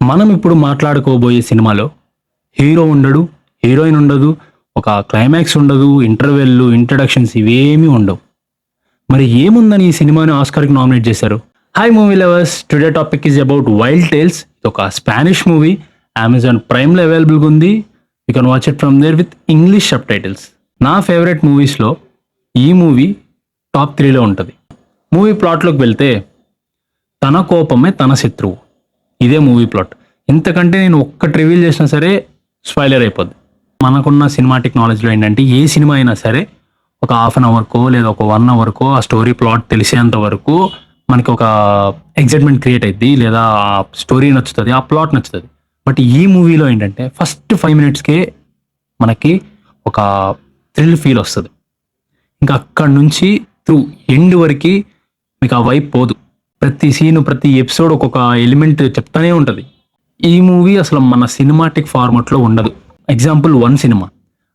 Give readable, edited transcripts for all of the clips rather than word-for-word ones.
మనం ఇప్పుడు మాట్లాడుకోబోయే సినిమాలో హీరో ఉండడు, హీరోయిన్ ఉండదు, ఒక క్లైమాక్స్ ఉండదు, ఇంటర్వెల్లు, ఇంట్రడక్షన్స్ ఇవేమీ ఉండవు. మరి ఏముందని ఈ సినిమాని ఆస్కార్‌కి నామినేట్ చేశారు? Hi movie lovers! Today topic is about 'wild tales'. ఇదొక స్పానిష్ మూవీ. అమెజాన్ ప్రైమ్‌లో అవైలబుల్‌గా ఉంది. You can watch it from there with English subtitles. నా ఫేవరెట్ మూవీస్‌లో ఈ మూవీ టాప్ 3లో ఉంటది. మూవీ ప్లాట్‌లోకి వెళ్తే తన కోపమే తన శత్రువు. ఇదే మూవీ ప్లాట్. ఇంతకంటే నేను ఒక్కటి రివీల్ చేసినా సరే స్పాయిలర్ అయిపోద్ది. మనకున్న సినిమాటిక్ నాలెడ్జ్‌లో ఏంటంటే ఏ సినిమా అయినా సరే ఒక హాఫ్ అన్ అవర్‌కో లేదా ఒక 1 అవర్‌కో ఆ స్టోరీ ప్లాట్ తెలిసేంత వరకు మనకి ఒక ఎక్సైట్‌మెంట్ క్రియేట్ అయిద్ది. లేదా ఆ స్టోరీ నచ్చుతది. ఆ ప్లాట్ నచ్చుతది. బట్ ఈ మూవీలో ఏంటంటే ఫస్ట్ 5 మినిట్స్‌కే మనకి ఒక థ్రిల్ ఫీల్ వస్తది. ఇంకా అక్కడి నుంచి త్రూ ఎండ్ వరకి మీకు ఆ వైబ్ పోదు. ప్రతి సీను, ప్రతి ఎపిసోడ్ ఒక్కొక్క ఎలిమెంట్ చెప్తానే ఉంటది. ఈ మూవీ అసలు మన సినిమాటిక్ ఫార్మాట్‌లో ఉండదు. Example 1 cinema.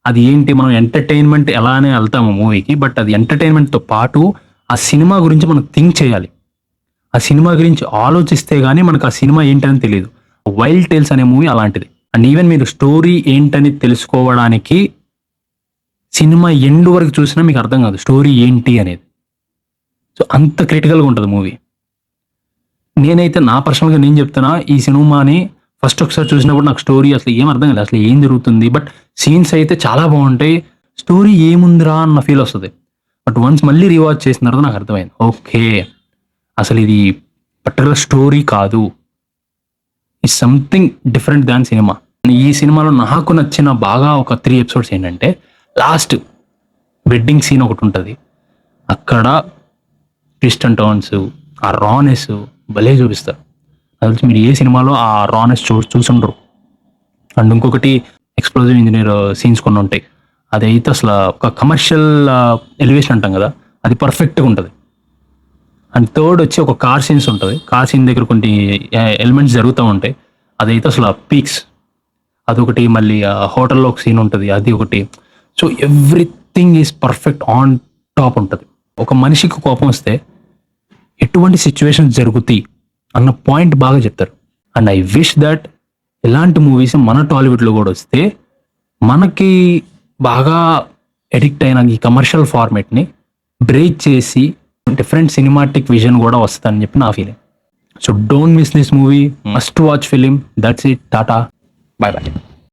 అది ఏంటి మనం ఎంటర్‌టైన్‌మెంట్ ఎలానే ఎళ్తాము మూవీకి. బట్ అది ఎంటర్‌టైన్‌మెంట్‌తో పాటు ఆ సినిమా గురించి మనం థింక్ చేయాలి. ఆ సినిమా గురించి ఆలోచిస్తే గాని మనకు ఆ సినిమా ఏంటని తెలీదు. 'వైల్డ్ టేల్స్' అనే మూవీ అలాంటిది. అండ్ ఈవెన్ మీరు స్టోరీ ఏంటని తెలుసుకోవడానికి సినిమా ఎండ్ వరకు చూసినా మీకు అర్థం కాదు. స్టోరీ ఏంటి అనేది. సో, అంత క్రిటికల్‌గా ఉంటది మూవీ. నేనైతే నా పర్సనల్‌గా నేను చెప్తున్నా. ఈ సినిమాని ఫస్ట్ ఒకసారి చూసినప్పుడు నాకు స్టోరీ అసలు ఏం అర్థం కాలేదు. అసలు ఏం జరుగుతుంది? బట్ సీన్స్ అయితే చాలా బావుంటాయి. స్టోరీ ఏముందిరా అన్న ఫీల్ వస్తది. బట్ వన్స్ మళ్ళీ రీవాచ్ చేసిన తర్వాత నాకు అర్థమైంది. ఓకే. అసలు ఇది పర్టిక్యులర్ స్టోరీ కాదు. It's something different than cinema. ఈ సినిమాలో నాకు నచ్చిన బాగా ఒక 3 ఎపిసోడ్స్ ఏంటంటే లాస్ట్ వెడ్డింగ్ సీన్ ఒకటుంటది. అక్కడ ట్విస్ట్ అండ్ టర్న్స్, ఆ రానెస్ భలే చూపిస్తారు. నాకు తెలిసి మీరు ఏ సినిమాలో ఆ రానెస్ చూసుండరు. అండ్ ఇంకొకటి ఎక్స్‌ప్లోజివ్ ఇంజినీర్ సీన్స్ కొన్ని ఉంటాయి. అదైతే అసల ఒక కమర్షియల్ ఎలివేషన్ అంటాం కదా! అది పర్ఫెక్ట్‌గా ఉంటది. అండ్ థర్డ్ వచ్చి ఒక కార్ సీన్స్ ఉంటది. కార్ సీన్ దగ్గర కొన్ని ఎలిమెంట్స్ జరుగుతా ఉంటాయి. అదైతే అసల పీక్స్. అదొకటి మళ్ళీ హోటల్‌లో ఒక సీన్ ఉంటది. అది ఒకటి. So, everything is perfect on top ఉంటది. ఒక మనిషికి కోపం వస్తే ఎటువంటి సిట్యుయేషన్స్ జరుగుతాయి అన్న పాయింట్ బాగా చెప్తారు. అండ్ ఐ విష్ దట్ ఇలాంటి మూవీస్ మన టాలీవుడ్‌లో కూడా వస్తే మనకి బాగా అడిక్ట్ అయిన ఈ కమర్షియల్ ఫార్మాట్‌ని బ్రేక్ చేసి డిఫరెంట్ సినిమాటిక్ విజన్ కూడా వస్తదని చెప్పి నా feeling. So, don't miss this movie. Must watch film. That's it. Tata. By by.